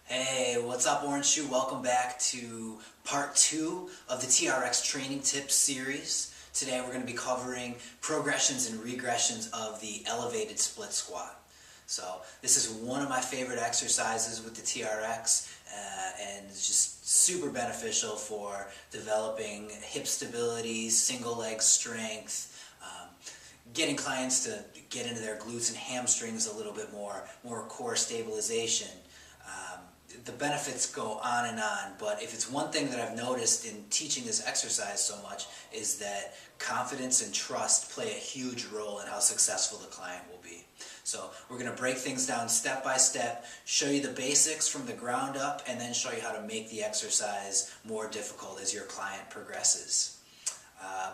Hey, what's up, Orange Shoe? Welcome back to part 2 of the TRX Training Tips series. Today we're going to be covering progressions and regressions of the elevated split squat. So this is one of my favorite exercises with the TRX and it's just super beneficial for developing hip stability, single leg strength, getting clients to get into their glutes and hamstrings a little bit more core stabilization. The benefits go on and on, but if it's one thing that I've noticed in teaching this exercise so much is that confidence and trust play a huge role in how successful the client will be. So we're going to break things down step by step, show you the basics from the ground up, and then show you how to make the exercise more difficult as your client progresses.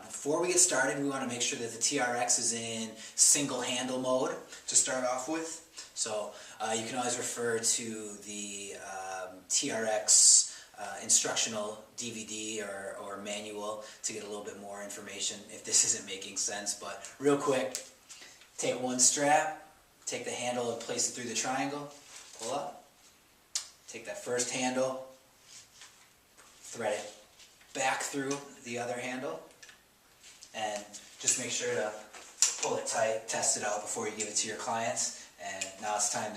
Before we get started, we want to make sure that the TRX is in single handle mode to start off with. So you can always refer to the TRX instructional DVD or manual to get a little bit more information if this isn't making sense. But real quick, take one strap, take the handle and place it through the triangle, pull up, take that first handle, thread it back through the other handle, and just make sure to pull it tight, test it out before you give it to your clients. And now it's time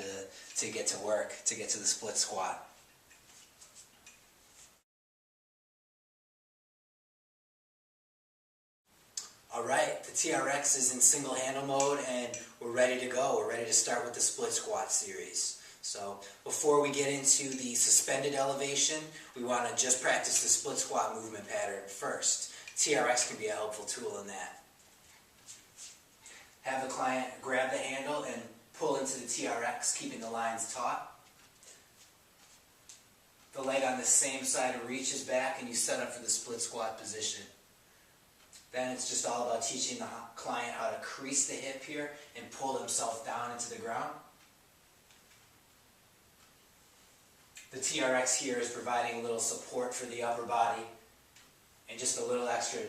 to get to work, to get to the split squat. Alright, the TRX is in single handle mode and we're ready to go. We're ready to start with the split squat series. So before we get into the suspended elevation, we want to just practice the split squat movement pattern first. TRX can be a helpful tool in that. Have the client grab the handle and pull into the TRX, keeping the lines taut. The leg on the same side reaches back and you set up for the split squat position. Then it's just all about teaching the client how to crease the hip here and pull themselves down into the ground. The TRX here is providing a little support for the upper body and just a little extra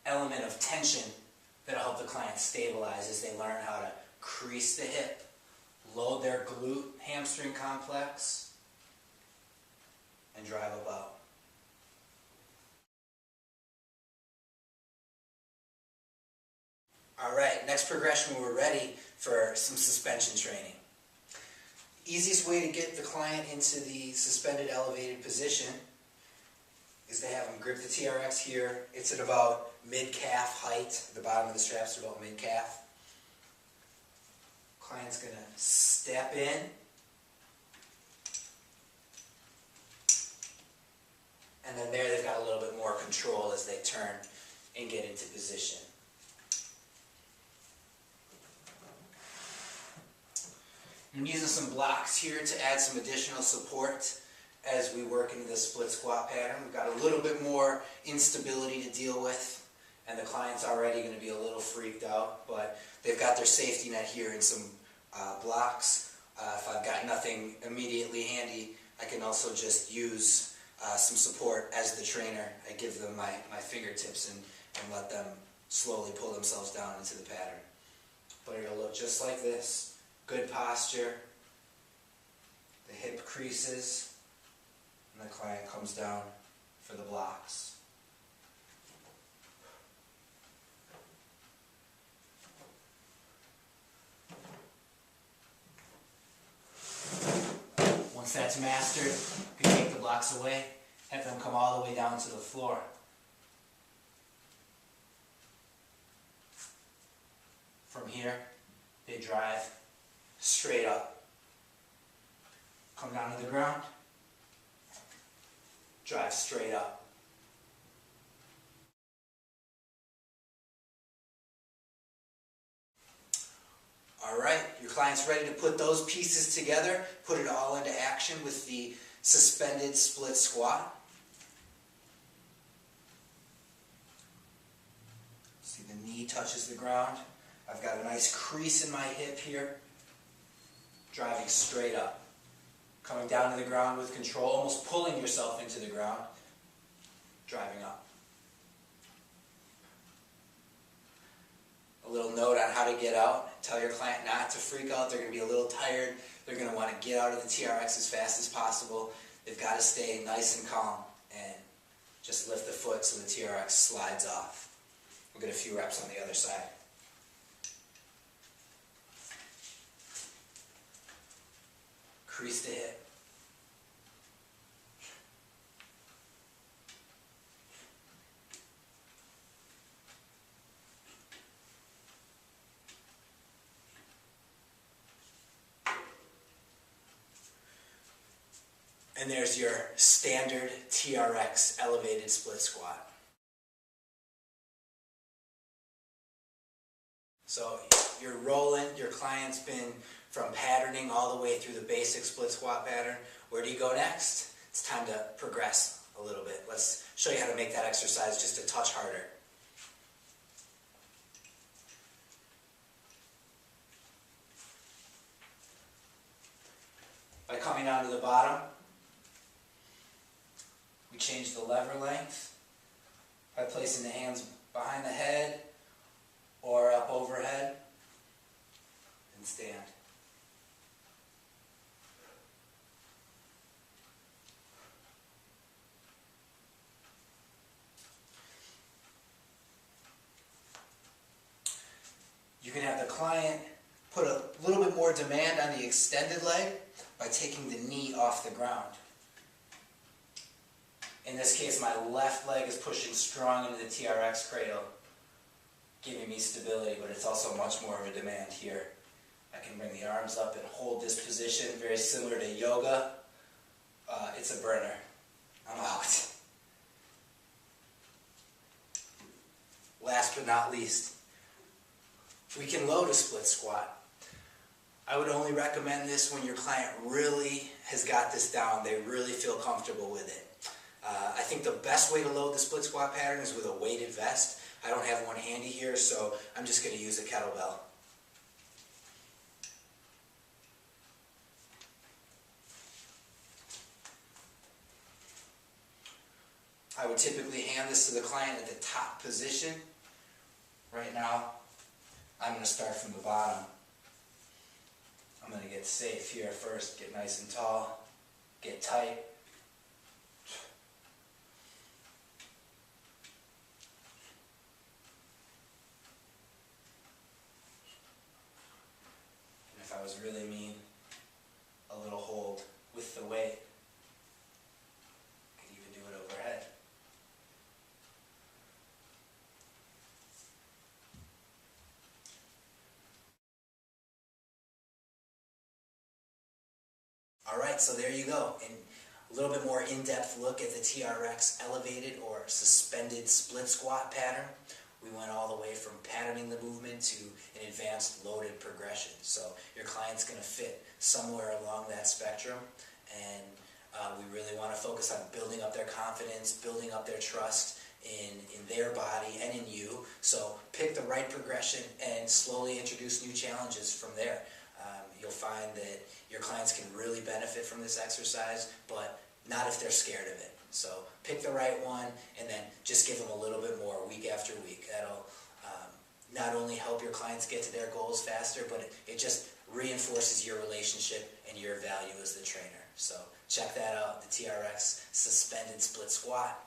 element of tension that'll help the client stabilize as they learn how to crease the hip, load their glute hamstring complex, and drive up out. Alright, next progression when we're ready for some suspension training. Easiest way to get the client into the suspended elevated position is to have them grip the TRX here. It's at about mid-calf height. The bottom of the straps are about mid-calf. Client's going to step in and then there they've got a little bit more control as they turn and get into position. I'm using some blocks here to add some additional support as we work into the split squat pattern. We've got a little bit more instability to deal with, and the client's already going to be a little freaked out, but they've got their safety net here in some blocks. If I've got nothing immediately handy, I can also just use some support as the trainer. I give them my fingertips and let them slowly pull themselves down into the pattern. But it'll look just like this. Good posture, the hip creases, and the client comes down for the blocks. Once that's mastered, you can take the blocks away, have them come all the way down to the floor. From here, they drive straight up. Come down to the ground, drive straight up. Alright, your client's ready to put those pieces together, put it all into action with the suspended split squat. See, the knee touches the ground. I've got a nice crease in my hip here, driving straight up. Coming down to the ground with control, almost pulling yourself into the ground, driving up. A little note on how to get out. Tell your client not to freak out. They're going to be a little tired. They're going to want to get out of the TRX as fast as possible. They've got to stay nice and calm and just lift the foot so the TRX slides off. We'll get a few reps on the other side. Crease the hip. And there's your standard TRX elevated split squat. So you're rolling, your client's been from patterning all the way through the basic split squat pattern. Where do you go next? It's time to progress a little bit. Let's show you how to make that exercise just a touch harder. By coming down to the bottom, we change the lever length by placing the hands behind the head or up overhead and stand. You can have the client put a little bit more demand on the extended leg by taking the knee off the ground. In this case, my left leg is pushing strong into the TRX cradle, giving me stability, but it's also much more of a demand here. I can bring the arms up and hold this position, very similar to yoga. It's a burner. I'm out. Last but not least, we can load a split squat. I would only recommend this when your client really has got this down. They really feel comfortable with it. I think the best way to load the split squat pattern is with a weighted vest. I don't have one handy here, so I'm just going to use a kettlebell. I would typically hand this to the client at the top position. Right now, I'm going to start from the bottom. I'm going to get safe here first, get nice and tall, get tight. And if I was really mean, a little hold with the weight. Could even do it overhead. Alright, so there you go. And a little bit more in-depth look at the TRX elevated or suspended split squat pattern. We went all the way from patterning the movement to an advanced loaded progression. So your client's going to fit somewhere along that spectrum, and we really want to focus on building up their confidence, building up their trust in their body and in you. So pick the right progression and slowly introduce new challenges from there. You'll find that your clients can really benefit from this exercise, but not if they're scared of it. So pick the right one and then just give them a little bit more week after week. That'll not only help your clients get to their goals faster, but it just reinforces your relationship and your value as the trainer. So check that out, the TRX Suspended Split Squat.